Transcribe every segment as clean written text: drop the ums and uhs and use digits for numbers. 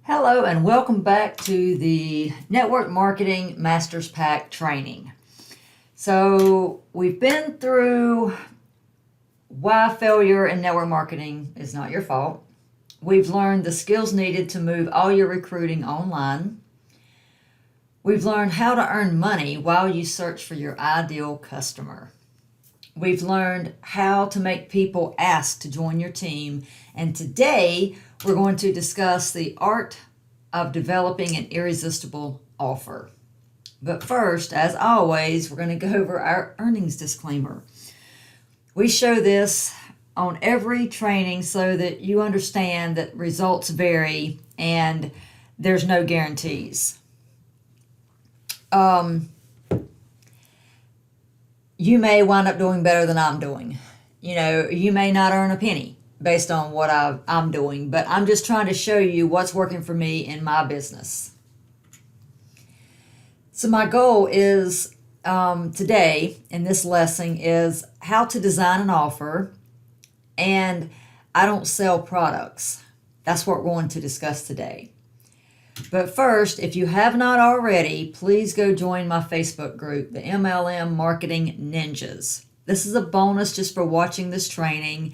Hello and welcome back to the Network Marketing Masters Pack training. So we've been through why failure in network marketing is not your fault. We've learned the skills needed to move all your recruiting online. We've learned how to earn money while you search for your ideal customer. We've learned how to make people ask to join your team. And today we're going to discuss the art of developing an irresistible offer. But first, as always, we're going to go over our earnings disclaimer. We show this on every training so that you understand that results vary and there's no guarantees. You may wind up doing better than I'm doing. You may not earn a penny based on what I'm doing, but I'm just trying to show you what's working for me in my business. So my goal is today in this lesson is how to design an offer, and I don't sell products. That's what we're going to discuss today. But first, if you have not already, please go join my Facebook group, the MLM Marketing Ninjas. This is a bonus just for watching this training.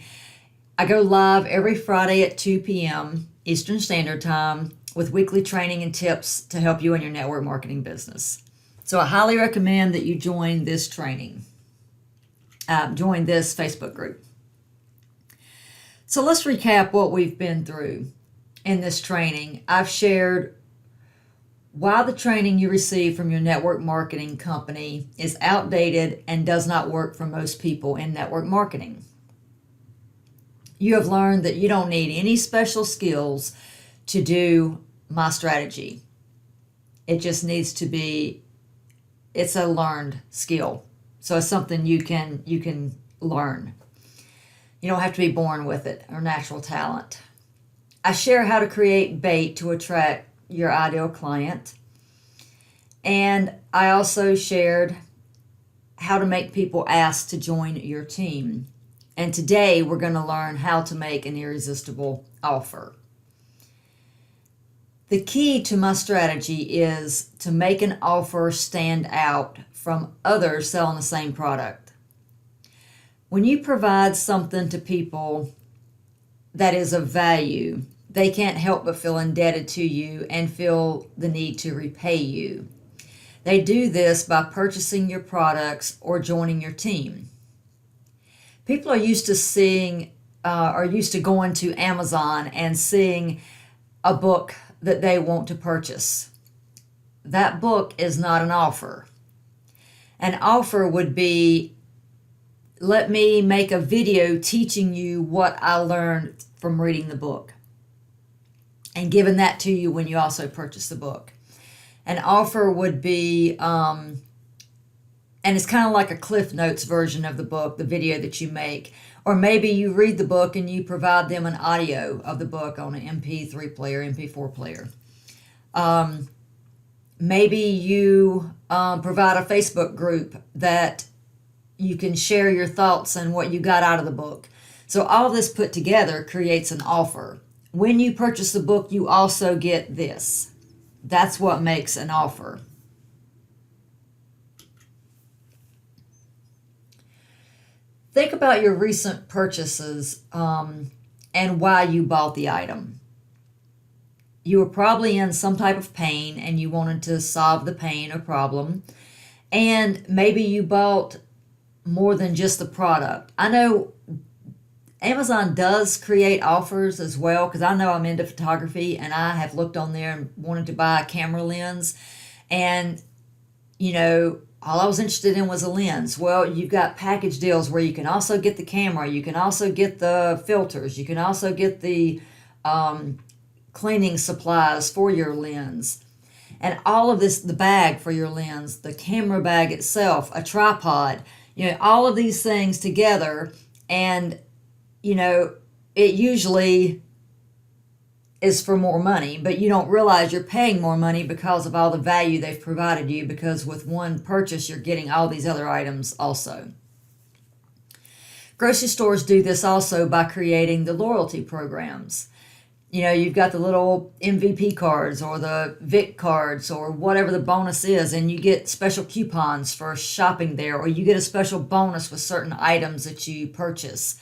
I go live every Friday at 2 p.m. Eastern Standard Time with weekly training and tips to help you in your network marketing business. So I highly recommend that you join this training, join this Facebook group. So let's recap what we've been through in this training. I've shared why the training you receive from your network marketing company is outdated and does not work for most people in network marketing. You have learned that you don't need any special skills to do my strategy. It just needs to be, it's a learned skill. So it's something you can learn. You don't have to be born with it or natural talent. I share how to create bait to attract your ideal client. And I also shared how to make people ask to join your team. And today we're going to learn how to make an irresistible offer. The key to my strategy is to make an offer stand out from others selling the same product. When you provide something to people that is of value, they can't help but feel indebted to you and feel the need to repay you. They do this by purchasing your products or joining your team. People are used to going to Amazon and seeing a book that they want to purchase. That book is not an offer. An offer would be, let me make a video teaching you what I learned from reading the book, and giving that to you when you also purchase the book. An offer would be, and it's kind of like a Cliff Notes version of the book, the video that you make. Or maybe you read the book and you provide them an audio of the book on an MP3 player, MP4 player. Maybe you provide a Facebook group that you can share your thoughts and what you got out of the book. So all this put together creates an offer. When you purchase the book, you also get this. That's what makes an offer. Think about your recent purchases and why you bought the item. You were probably in some type of pain and you wanted to solve the pain or problem. And maybe you bought more than just the product. I know Amazon does create offers as well, because I know I'm into photography and I have looked on there and wanted to buy a camera lens. And, all I was interested in was a lens. Well, you've got package deals where you can also get the camera, you can also get the filters, you can also get the cleaning supplies for your lens. And all of this, the bag for your lens, the camera bag itself, a tripod, all of these things together. And, it usually is for more money, but you don't realize you're paying more money because of all the value they've provided you, because with one purchase, you're getting all these other items also. Grocery stores do this also by creating the loyalty programs. You've got the little MVP cards or the VIC cards or whatever the bonus is, and you get special coupons for shopping there, or you get a special bonus with certain items that you purchase.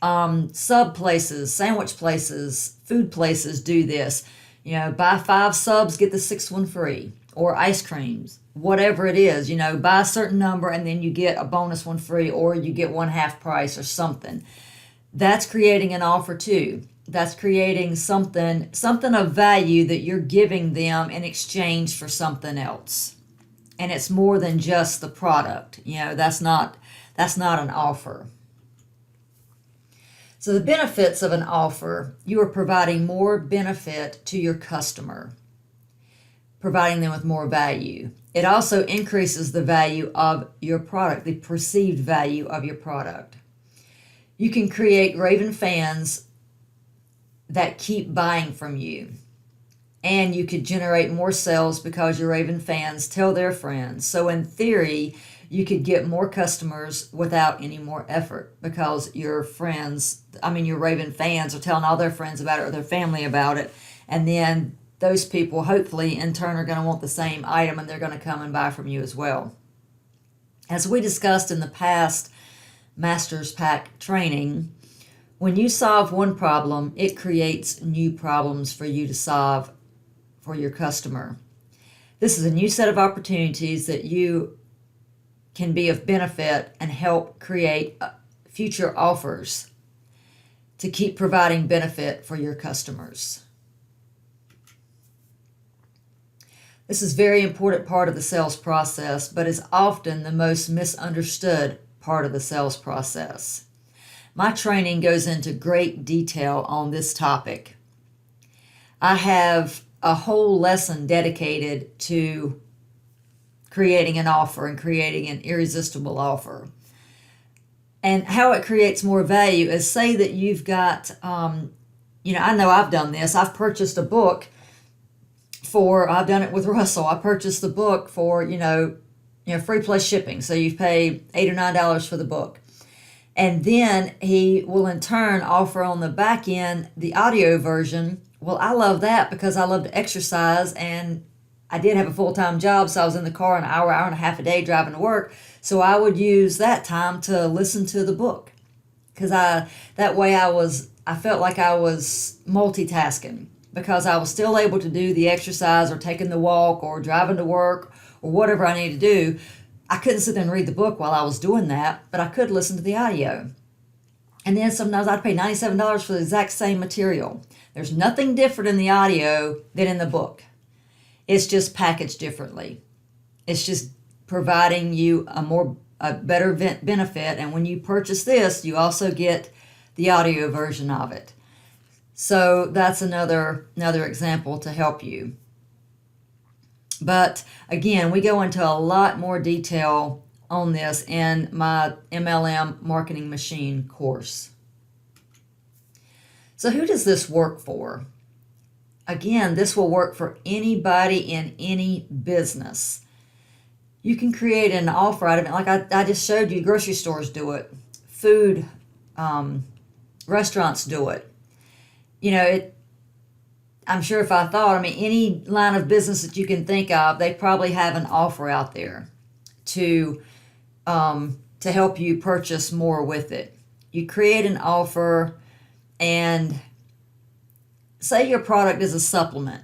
Sub places, sandwich places, food places do this. Buy 5 subs, get the 6th one free, or ice creams, whatever it is. Buy a certain number and then you get a bonus one free, or you get one half price or something. That's creating an offer too. That's creating something of value that you're giving them in exchange for something else. And it's more than just the product. That's not an offer. So the benefits of an offer, you are providing more benefit to your customer, providing them with more value. It also increases the value of your product, the perceived value of your product. You can create raving fans that keep buying from you. And you could generate more sales because your raving fans tell their friends. So in theory, you could get more customers without any more effort, because your raving fans are telling all their friends about it or their family about it. And then those people hopefully in turn are going to want the same item, and they're going to come and buy from you as well. As we discussed in the past Master's Pack training, when you solve one problem, it creates new problems for you to solve for your customer. This is a new set of opportunities that you can be of benefit and help create future offers to keep providing benefit for your customers. This is a very important part of the sales process, but is often the most misunderstood part of the sales process. My training goes into great detail on this topic. I have a whole lesson dedicated to creating an offer and creating an irresistible offer. And how it creates more value is, say that you've got, I know I've done this. I've purchased a book I've done it with Russell. I purchased the book for, free plus shipping. So you pay $8 or $9 for the book. And then he will in turn offer on the back end the audio version. Well, I love that because I love to exercise, and I did have a full-time job, so I was in the car an hour and a half a day driving to work. So I would use that time to listen to the book, because I felt like I was multitasking, because I was still able to do the exercise or taking the walk or driving to work or whatever I needed to do. I couldn't sit there and read the book while I was doing that, but I could listen to the audio. And then sometimes I'd pay $97 for the exact same material. There's nothing different in the audio than in the book. It's just packaged differently. It's just providing you a better benefit. And when you purchase this, you also get the audio version of it. So that's another example to help you. But again, we go into a lot more detail on this in my MLM Marketing Machine course. So who does this work for? Again, this will work for anybody in any business. You can create an offer out of it. Like I just showed you, grocery stores do it. Food, restaurants do it. I'm sure if I thought, any line of business that you can think of, they probably have an offer out there to help you purchase more with it. You create an offer, and say your product is a supplement.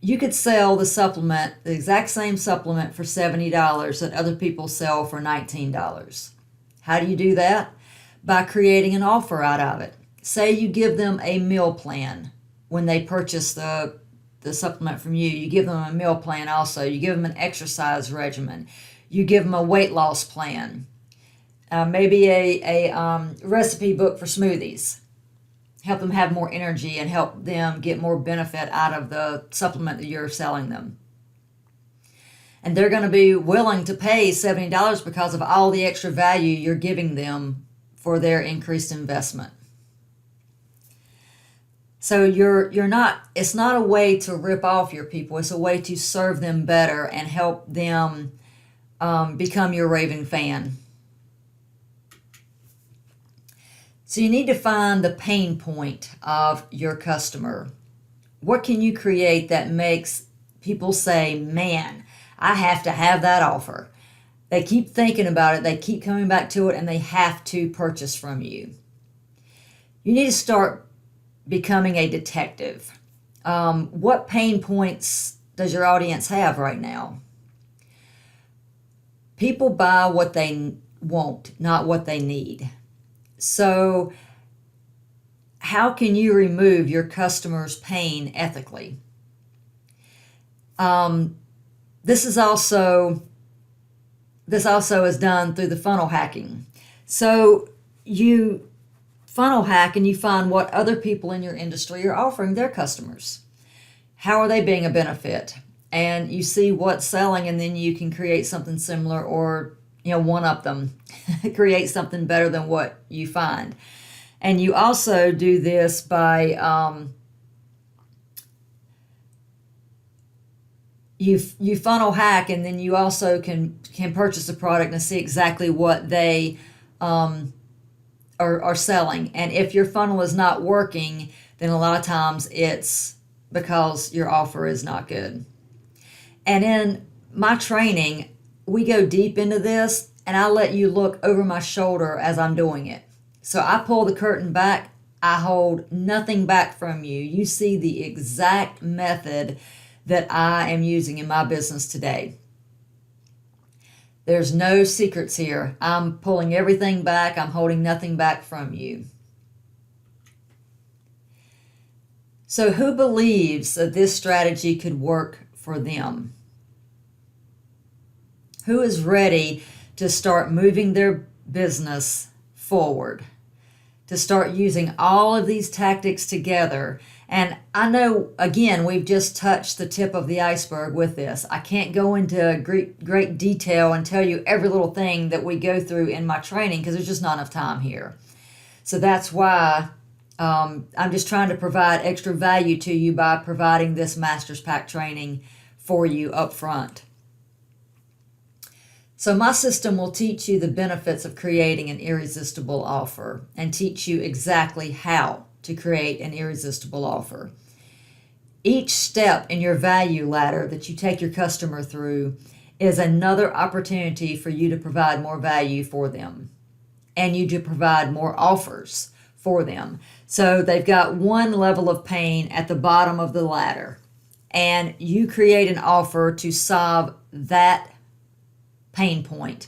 You could sell the exact same supplement for $70 that other people sell for $19. How do you do that? By creating an offer out of it. Say you give them a meal plan when they purchase the supplement from you. You give them a meal plan also. You give them an exercise regimen. You give them a weight loss plan. Maybe a recipe book for smoothies. Help them have more energy and help them get more benefit out of the supplement that you're selling them. And they're going to be willing to pay $70 because of all the extra value you're giving them for their increased investment. So it's not a way to rip off your people. It's a way to serve them better and help them become your raving fan. So you need to find the pain point of your customer. What can you create that makes people say, man, I have to have that offer? They keep thinking about it, they keep coming back to it, and they have to purchase from you. You need to start becoming a detective. What pain points does your audience have right now? People buy what they want, not what they need. So, how can you remove your customer's pain ethically? This also is done through the funnel hacking. So you funnel hack and you find what other people in your industry are offering their customers. How are they being a benefit? And you see what's selling, and then you can create something similar, or one up them, create something better than what you find. And you also do this by you funnel hack, and then you also can purchase a product and see exactly what they are selling. And if your funnel is not working, then a lot of times it's because your offer is not good. And in my training, we go deep into this, and I let you look over my shoulder as I'm doing it. So I pull the curtain back, I hold nothing back from you. You see the exact method that I am using in my business today. There's no secrets here. I'm pulling everything back, I'm holding nothing back from you. So who believes that this strategy could work for them? Who is ready to start moving their business forward? To start using all of these tactics together. And I know, again, we've just touched the tip of the iceberg with this. I can't go into great detail and tell you every little thing that we go through in my training, because there's just not enough time here. So that's why I'm just trying to provide extra value to you by providing this Master's Pack training for you up front. So my system will teach you the benefits of creating an irresistible offer and teach you exactly how to create an irresistible offer. Each step in your value ladder that you take your customer through is another opportunity for you to provide more value for them and you to provide more offers for them. So they've got one level of pain at the bottom of the ladder, and you create an offer to solve that pain point.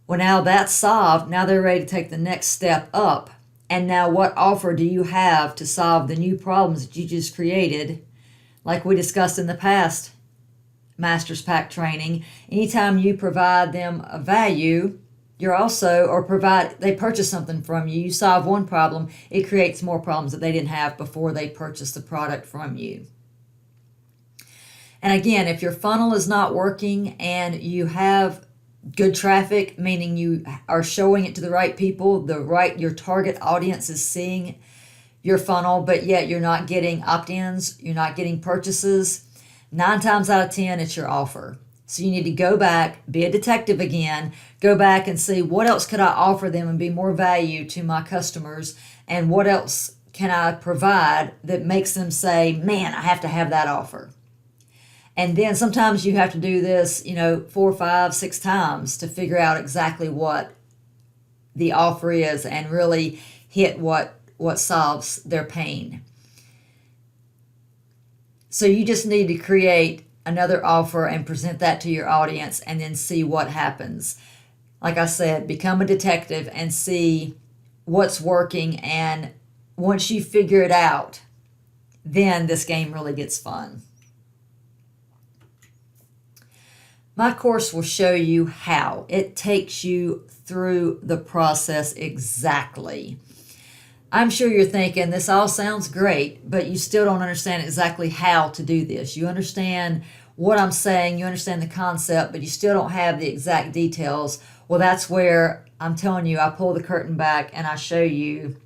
Well, now that's solved. Now they're ready to take the next step up. And now what offer do you have to solve the new problems that you just created? Like we discussed in the past Master's Pack training, anytime you provide them a value, you're also, or they purchase something from you, you solve one problem, it creates more problems that they didn't have before they purchased the product from you. And again, if your funnel is not working and you have good traffic, meaning you are showing it to the right people, your target audience is seeing your funnel, but yet you're not getting opt-ins, you're not getting purchases, 9 times out of 10, it's your offer. So you need to go back, be a detective again, go back and see what else could I offer them and be more value to my customers, and what else can I provide that makes them say, man, I have to have that offer. And then sometimes you have to do this, 4, 5, 6 times to figure out exactly what the offer is and really hit what solves their pain. So you just need to create another offer and present that to your audience and then see what happens. Like I said, become a detective and see what's working, and once you figure it out, then this game really gets fun. My course will show you how. It takes you through the process exactly. I'm sure you're thinking, this all sounds great, but you still don't understand exactly how to do this. You understand what I'm saying, you understand the concept, but you still don't have the exact details. Well, that's where I'm telling you, I pull the curtain back and I show you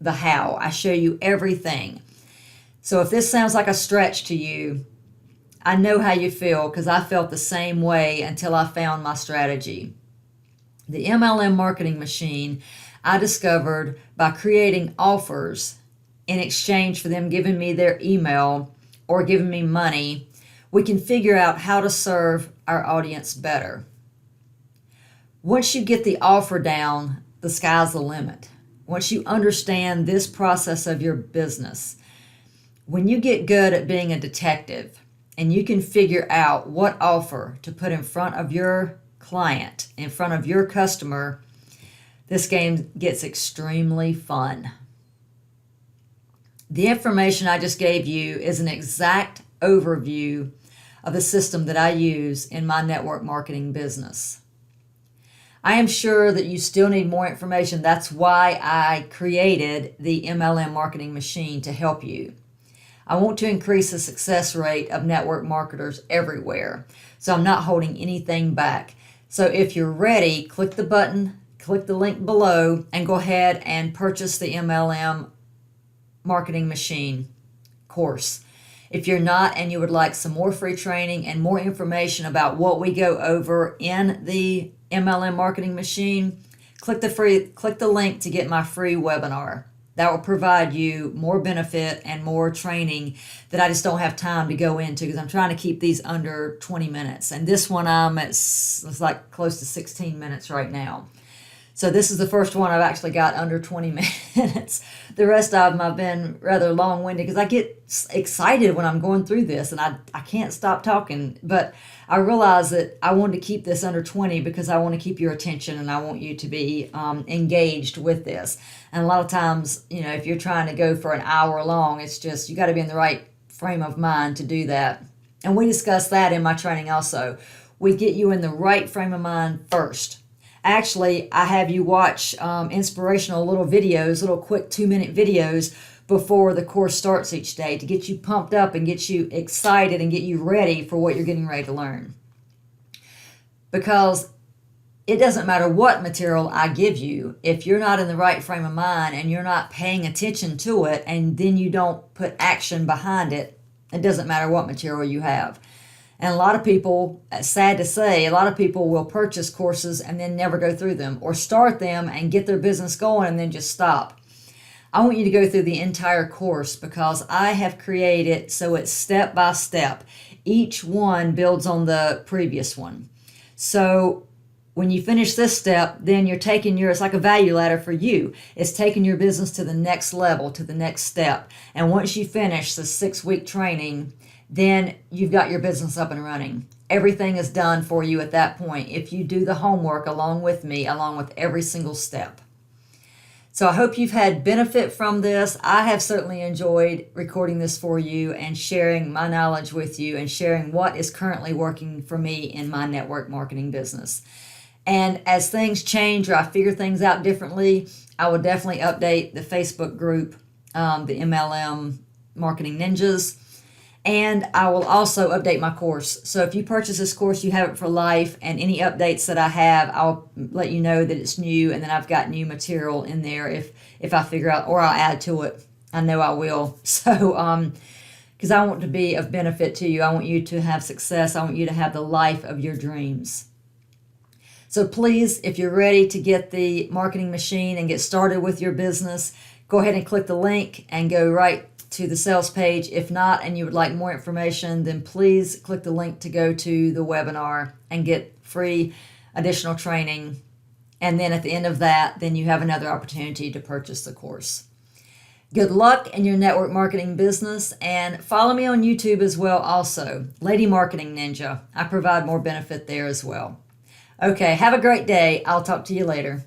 the how. I show you everything. So if this sounds like a stretch to you, I know how you feel, because I felt the same way until I found my strategy. The MLM marketing machine, I discovered by creating offers in exchange for them giving me their email or giving me money, we can figure out how to serve our audience better. Once you get the offer down, the sky's the limit. Once you understand this process of your business, when you get good at being a detective and you can figure out what offer to put in front of your client, in front of your customer, this game gets extremely fun. The information I just gave you is an exact overview of the system that I use in my network marketing business. I am sure that you still need more information. That's why I created the MLM marketing machine to help you. I want to increase the success rate of network marketers everywhere, so I'm not holding anything back. So if you're ready, click the button, click the link below, and go ahead and purchase the MLM marketing machine course. If you're not and you would like some more free training and more information about what we go over in the MLM marketing machine, click the link to get my free webinar. That will provide you more benefit and more training that I just don't have time to go into because I'm trying to keep these under 20 minutes. And this one it's like close to 16 minutes right now. So this is the first one I've actually got under 20 minutes. The rest of them I've been rather long-winded because I get excited when I'm going through this and I can't stop talking. But I realize that I wanted to keep this under 20 because I want to keep your attention and I want you to be engaged with this. And a lot of times, if you're trying to go for an hour long, it's just you got to be in the right frame of mind to do that. And we discuss that in my training also. We get you in the right frame of mind first. Actually, I have you watch inspirational little videos, little quick 2-minute videos before the course starts each day to get you pumped up and get you excited and get you ready for what you're getting ready to learn. Because it doesn't matter what material I give you, if you're not in the right frame of mind and you're not paying attention to it and then you don't put action behind it, it doesn't matter what material you have. And a lot of people, sad to say, a lot of people will purchase courses and then never go through them or start them and get their business going and then just stop. I want you to go through the entire course because I have created so it's step by step. Each one builds on the previous one. So when you finish this step, then you're taking it's like a value ladder for you. It's taking your business to the next level, to the next step. And once you finish the 6-week training, then you've got your business up and running. Everything is done for you at that point if you do the homework along with me, along with every single step. So I hope you've had benefit from this. I have certainly enjoyed recording this for you and sharing my knowledge with you and sharing what is currently working for me in my network marketing business. And as things change or I figure things out differently, I will definitely update the Facebook group, the MLM Marketing Ninjas. And I will also update my course. So if you purchase this course, you have it for life. And any updates that I have, I'll let you know that it's new. And then I've got new material in there if I figure out, or I'll add to it. I know I will. So, because I want to be of benefit to you. I want you to have success. I want you to have the life of your dreams. So please, if you're ready to get the marketing machine and get started with your business, go ahead and click the link and go right to the sales page. If not, and you would like more information, then please click the link to go to the webinar and get free additional training. And then at the end of that, then you have another opportunity to purchase the course. Good luck in your network marketing business, and follow me on YouTube as well also, Lady Marketing Ninja. I provide more benefit there as well. Okay, have a great day. I'll talk to you later.